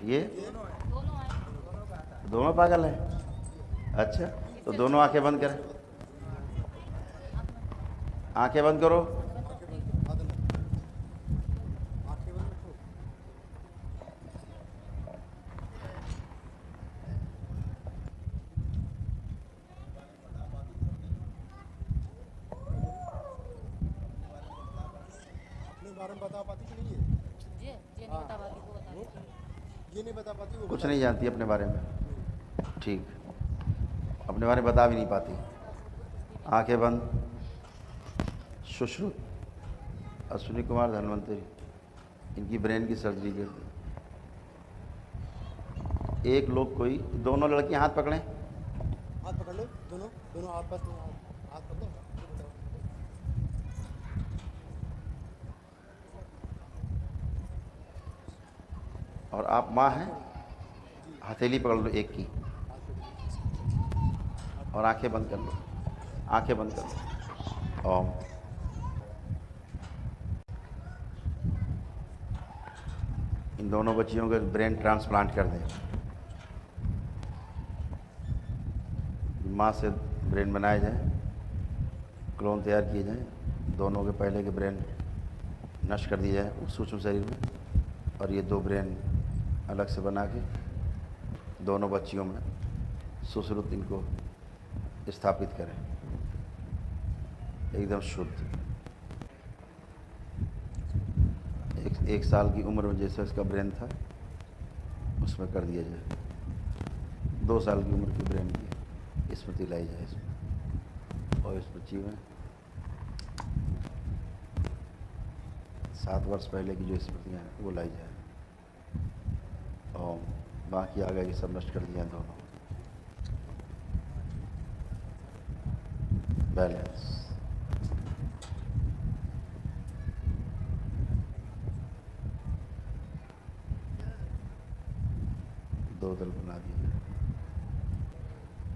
ये दोनों पागल हैं। अच्छा, तो दोनों आंखें बंद करें, आंखें बंद करो। बारे में बता पाती कि नहीं है? ये नहीं बता पाती, वो बता देती है। ये नहीं बता पाती, वो कुछ बता नहीं जानती अपने बारे में, ठीक, अपने बारे में बता भी नहीं पाती। आंखें बंद। सुश्रुत अश्विनी कुमार धनवंतरी, इनकी ब्रेन की सर्जरी कर दी। एक लोग कोई, दोनों लड़कियां हाथ पकड़ें। हाथ पकड़ लो, दोनों दोनों हाथ, बस दोनों हाथ पकड़ो। और आप माँ हैं, हथेली पकड़ लो एक की और आंखें बंद कर लो, आंखें बंद कर लो। ओम। इन दोनों बच्चियों के ब्रेन ट्रांसप्लांट कर दें। माँ से ब्रेन बनाए जाएं, क्लोन तैयार किए जाएं, दोनों के पहले के ब्रेन नष्ट कर दिए जाए उस सूक्ष्म शरीर में, और ये दो ब्रेन अलग से बना के दोनों बच्चियों में सुश्रुत इनको स्थापित करें, एकदम शुद्ध। एक साल की उम्र में जैसे उसका ब्रेन था उसमें कर दिया जाए, 2 साल की उम्र की ब्रेन की स्मृति लाई जाए इसमें, और इस बच्ची में 7 वर्ष पहले की जो स्मृतियाँ हैं वो लाई जाए, और बाकी आगे की सब नष्ट कर दिया दोनों। बैलेंस। दो दल बना दिए।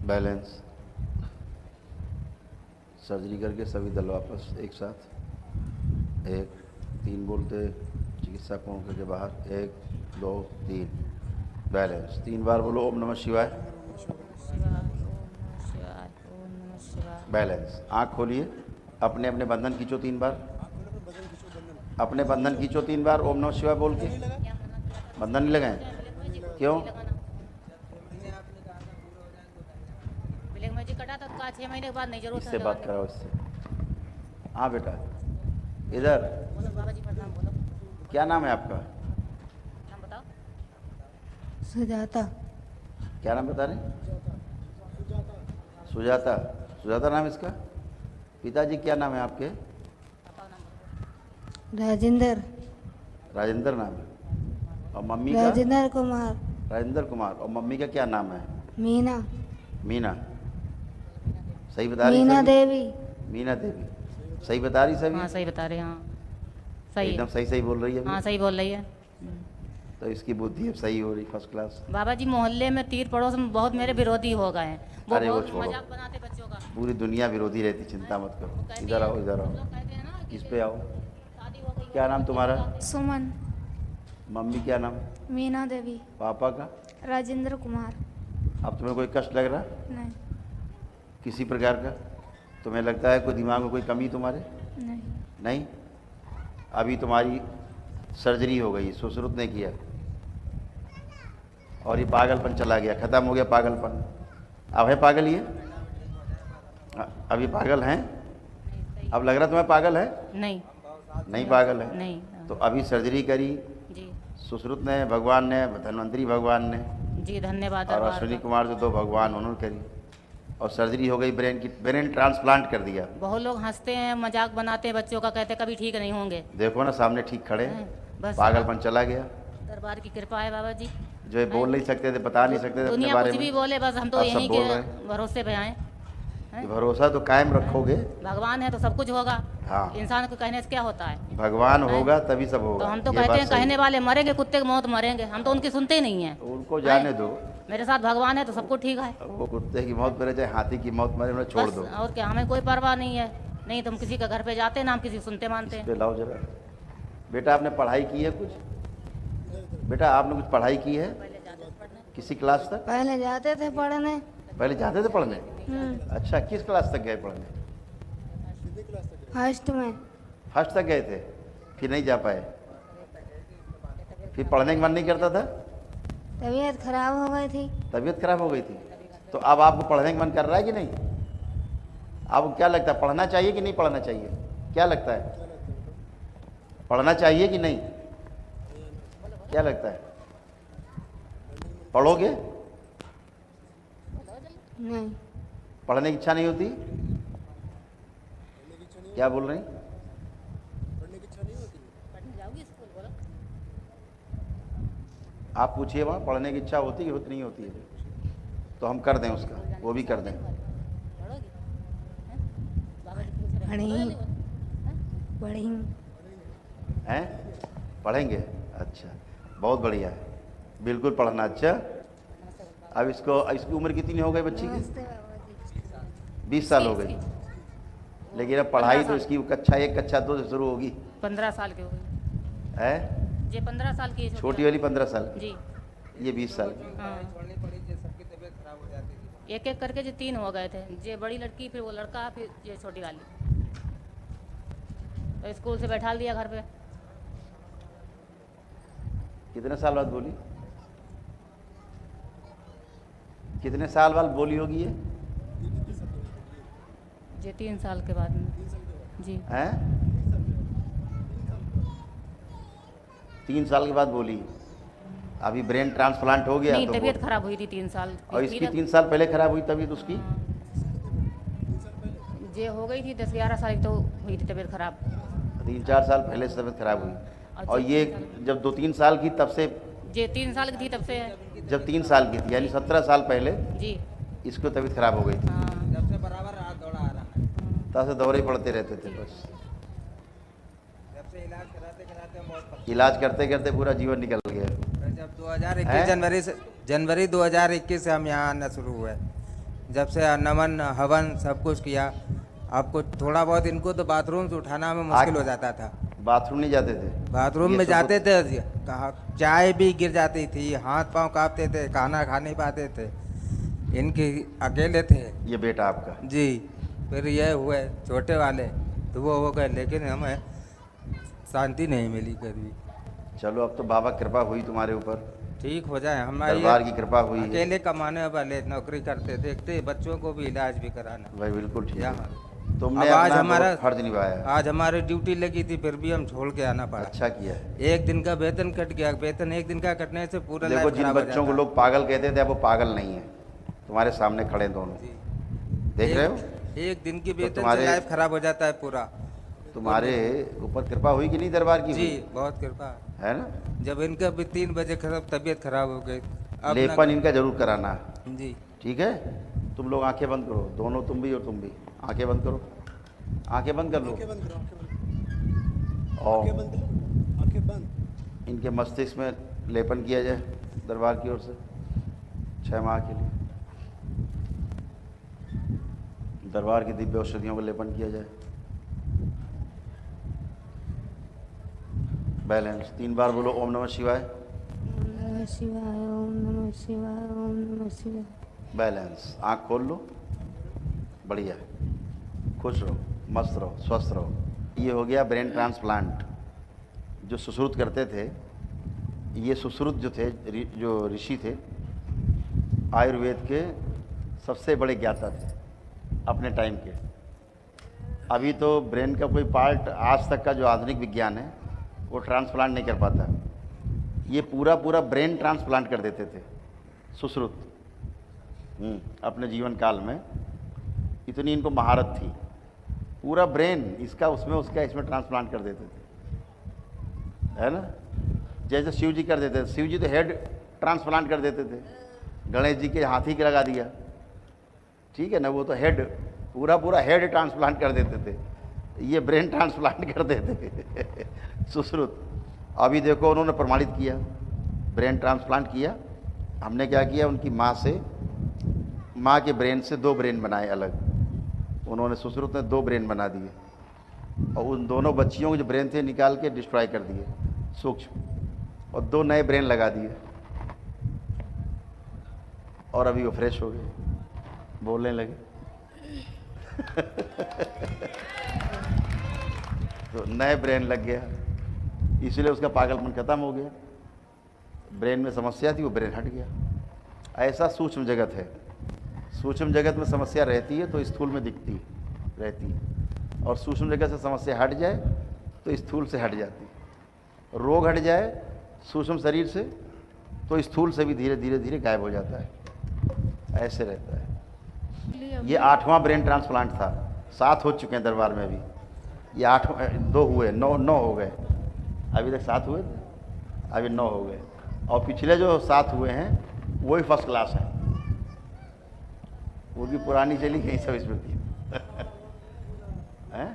बैलेंस। सर्जरी करके सभी दल वापस एक साथ, 1 3 बोलते चिकित्सा कोण करके बाहर, 1 2 3। बैलेंस। 3 बार बोलो ओम नमः शिवाय। शिवाय, ओम नमः शिवाय, ओम नमः शिवाय। बैलेंस। आँख खोलिए, अपने अपने बंधन खींचो 3 बार, अपने बंधन खींचो 3 बार ओम नमः शिवाय बोल के। बंधन नहीं लगाएं, क्यों? ब्लैक मैजिक कटा तो कहा 6 महीने के बाद नहीं जरूरत है इससे बात लगाने कराओ इससे। हाँ बेटा, इधर। की। बोलो बाबा जी प्रणाम, बोलो क्या नाम है आपका? नाम बताओ। सुजाता। क्या नाम बता रहे? सुजाता। सुजाता नाम इसका? पिताजी क्या नाम है आपके? पापा नाम बताओ। राजेंद्र। राजेंद्र नाम है। और मम्मी का? राजेंद्र कुमार। राजेंद्र कुमार। और मम्मी का क्या नाम है? मीना। मीना। सही बता रही? मीना सभी? देवी। मीना देवी। सही बता रही सभी? हाँ सही बता रहे हैं, हाँ सही एकदम है। सही सही बोल रही है अभी? हाँ सही बोल रही है। तो इसकी बुद्धि अब सही हो रही, फर्स्ट क्लास। बाबा जी मोहल्ले में तीर पड़ोस में बहुत मेरे विरोधी हो गए हैं, वो अरे वो बहुत छोड़ो। मजाक बनाते बच्चों का। पूरी दुनिया विरोधी रहती, चिंता मत वो करो। कहते इधर हैं- आओ, इधर हम आओ। लोग कहते हैं ना कि इस पे आओ। शादी हो गई, क्या नाम तुम्हारा? सुमन। मम्मी क्या नाम? मीना देवी। पापा का? राजेंद्र कुमार। अब तुम्हें कोई कष्ट लग रहा? नहीं। किसी प्रकार का? तुम्हें लगता है कोई दिमाग में कोई कमी तुम्हारे? नहीं। नहीं। अभी तुम्हारी सर्जरी हो गई, सुश्रुत ने किया, और ये पागलपन चला गया, खत्म हो गया पागलपन। अब है पागल ये? अब ये पागल हैं? अब लग रहा तुम्हें पागल है? नहीं नहीं पागल है। नहीं। तो अभी सर्जरी करी जी सुश्रुत ने, भगवान ने, धन्वंतरी भगवान ने, जी धन्यवाद। और दरबार अश्विनी का। कुमार जो 2 भगवान उन्होंने करी, और सर्जरी हो गई ब्रेन की, ब्रेन ट्रांसप्लांट कर दिया। बहुत लोग हंसते हैं, मजाक बनाते हैं बच्चों का, कहते हैं कभी ठीक नहीं होंगे। देखो ना सामने ठीक खड़े हैं, बस पागलपन चला गया। दरबार की कृपा है बाबा जी। जो ये बोल नहीं सकते थे, बता नहीं सकते थे अपने दुनिया बारे कुछ भी में, बोले, बस हम तो अब सब यहीं बोल के रहे हैं। भरोसे पे आए। ये भरोसा तो कायम रखोगे। भगवान है तो सब कुछ होगा। हाँ। इंसान को कहने से क्या होता है? भगवान होगा तभी सब होगा। तो हम तो ये कहते बात हैं सही कहने है। वाले मरेंगे, कुत्ते की मौत मरेंगे, हम तो उनकी सुनते ही नहीं हैं। उनको जाने दो, मेरे साथ भगवान है तो सब कुछ ठीक है। वो कुत्ते की मौत मरे चाहे हाथी की मौत मरे, उन्हें छोड़ बस, दो। और क्या, हमें कोई परवाह नहीं है। नहीं तो हम किसी के घर पे जाते हैं ना, हम किसी को सुनते मानते इस हैं। पे लाओ जरा। बेटा आपने पढ़ाई की है कुछ? बेटा आपने कुछ पढ़ाई की है? किसी क्लास तक? पहले जाते थे पढ़ने। पहले जाते थे पढ़ने? अच्छा, किस क्लास तक गए पढ़ने? फर्स्ट में। फर्स्ट तक गए थे, फिर नहीं जा पाए? फिर पढ़ने का मन नहीं करता था? तबीयत खराब हो गई थी। तबीयत खराब हो गई थी। तो अब आपको पढ़ने का मन कर रहा है कि नहीं? आपको क्या लगता है, पढ़ना चाहिए कि नहीं पढ़ना चाहिए? क्या लगता है, पढ़ना चाहिए कि नहीं? क्या लगता है, पढ़ोगे? नहीं। पढ़ने की इच्छा नहीं होती? क्या बोल रही? आप पूछिए वहाँ, पढ़ने की इच्छा होती है कि नहीं होती है? तो हम कर दें उसका, वो भी कर दें। पढ़ी पढ़ी। हैं? पढ़ेंगे? अच्छा, बहुत बढ़िया है, बिल्कुल पढ़ना। अच्छा, अब इसकी उम्र कितनी हो गई बच्ची की? 20 साल हो गई। लेकिन अब पढ़ाई तो इसकी कक्षा 1 कक्षा 2 से शुरू होगी। 15 साल की हो गई है? ये 15 साल की है छोटी वाली 15 साल की, जी। ये 20 साल की। हाँ, एक एक करके जो 3 हो गए थे, ये बड़ी लड़की, फिर वो लड़का, फिर ये छोटी वाली। तो स्कूल से बैठा दिया घर पे। कितने साल बाद बोली? कितने साल बाद बोली होगी ये 3 साल के बाद में जी। हैं? 3 साल के बाद बोली। अभी ब्रेन ट्रांसप्लांट हो गया नहीं, तो तबीयत खराब हुई थी 3 साल की। और इसकी 3 साल पहले खराब हुई तबीयत उसकी? ये हो गई थी 10-11 साल की, तो हुई थी तबीयत खराब। 3-4 साल पहले से तबीयत खराब हुई। और ये जब 2-3 साल की तब से? ये 3 साल की थी तब से है। जब 3 साल की थी, यानी 17 साल पहले जी। इसको तबीयत खराब हो गई थी। हाँ, जब से बराबर हाथ दौड़ा आ रहा है, तब से दौरे ही पड़ते रहते थे बस। जब से इलाज कराते कराते हम बहुत इलाज करते करते पूरा जीवन निकल गया। फिर जब 2021 हैं? जनवरी 2021 से हम यहाँ आना शुरू हुए। जब से नमन हवन सब कुछ किया। आपको थोड़ा बहुत इनको तो बाथरूम से उठाना में मुश्किल हो जाता था। बाथरूम नहीं जाते थे? बाथरूम ये में तो जाते थे, कहा चाय भी गिर जाती थी, हाथ पांव कांपते थे, खाना खा नहीं पाते थे। इनके अकेले थे ये बेटा आपका? जी। फिर ये हुए छोटे वाले, तो वो हो गए, लेकिन हमें शांति नहीं मिली कभी। चलो, अब तो बाबा कृपा हुई तुम्हारे ऊपर, ठीक हो जाए। हमारे दरबार की कृपा हुई है। अकेले कमाने वाले नौकरी करते, देखते बच्चों को भी इलाज भी कराना। भाई बिल्कुल ठीक है, यहाँ तुमने अब आज अपना हमारा बहुत फर्ज निभाया। आज हमारी ड्यूटी लगी थी, फिर भी हम छोड़ के आना पड़ा। अच्छा किया है। एक दिन का वेतन कट गया। वेतन एक दिन का कटने से पूरा देखो, लाइफ जिन खराब हो बच्चों को जाता। लोग पागल कहते थे, अब वो पागल नहीं है, तुम्हारे सामने खड़े दोनों, जी। देख रहे हो? एक दिन की वेतन तुम्हारे- से लाइफ खराब हो जाता है पूरा। तुम्हारे ऊपर कृपा हुई कि नहीं दरबार की? जी, हुई बहुत कृपा है ना? जब इनका भी 3 बजे खराब तबीयत खराब हो गई। अब लेपन इनका जरूर कराना है, ना, जी ठीक है? तुम लोग आंखें बंद करो, दोनों, तुम भी और तुम भी आंखें बंद करो, आंखें बंद कर लो। आंखें बंद करो, आंखें बंद और आंखें बंद करो, आंखें बंद। इनके मस्तिष्क में लेपन किया जाए दरबार की ओर से 6 माह के लिए। दरबार की दिव्य औषधियों को लेपन किया जाए। बैलेंस 3 बार बोलो ओम नमः शिवाय। ओम नमः शिवाय, ओम नमः शिवाय, ओम नमः शिवाय। बैलेंस, आँख खोल लो, बढ़िया, खुश रहो, मस्त रहो, स्वस्थ रहो। ये हो गया ब्रेन ट्रांसप्लांट। जो सुश्रुत करते थे, ये सुश्रुत जो थे, जो ऋषि थे, आयुर्वेद के सबसे बड़े ज्ञाता थे अपने टाइम के। अभी तो ब्रेन का कोई पार्ट आज तक का जो आधुनिक विज्ञान है वो ट्रांसप्लांट नहीं कर पाता। ये पूरा पूरा ब्रेन ट्रांसप्लांट कर देते थे सुश्रुत अपने जीवन काल में। इतनी इनको महारत थी, पूरा ब्रेन इसका उसमें उसका इसमें ट्रांसप्लांट कर देते थे, है ना? जैसे शिव जी कर देते थे। शिव जी तो हेड ट्रांसप्लांट कर देते थे, गणेश जी के हाथी के लगा दिया, ठीक है ना? वो तो हेड, पूरा पूरा हेड ट्रांसप्लांट कर देते थे, ये ब्रेन ट्रांसप्लांट कर देते थे सुश्रुत। अभी देखो उन्होंने प्रमाणित किया, ब्रेन ट्रांसप्लांट किया। हमने क्या किया, उनकी माँ से, माँ के ब्रेन से 2 ब्रेन बनाए अलग, उन्होंने सुश्रुत ने 2 ब्रेन बना दिए और उन दोनों बच्चियों के जो ब्रेन थे निकाल के डिस्ट्रॉय कर दिए, सूक्ष्म। और 2 नए ब्रेन लगा दिए और अभी वो फ्रेश हो गए, बोलने लगे। तो नए ब्रेन लग गया, इसलिए उसका पागलपन खत्म हो गया। ब्रेन में समस्या थी, वो ब्रेन हट गया। ऐसा सूक्ष्म जगत है। सूक्ष्म जगत में समस्या रहती है तो स्थूल में दिखती रहती है, और सूक्ष्म जगत से समस्या हट जाए तो स्थूल से हट जाती है। रोग हट जाए सूक्ष्म शरीर से तो स्थूल से भी धीरे धीरे धीरे गायब हो जाता है। ऐसे रहता है। ये 8वां ब्रेन ट्रांसप्लांट था। 7 हो चुके हैं दरबार में अभी। ये 2 हुए, 9 हो गए। अभी तक 7 हुए थे, अभी 9 हो गए। और पिछले जो 7 हुए हैं वही फर्स्ट क्लास हैं। वो भी पुरानी चली गई सब स्मृति। हैं?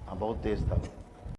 हाँ, बहुत तेज था।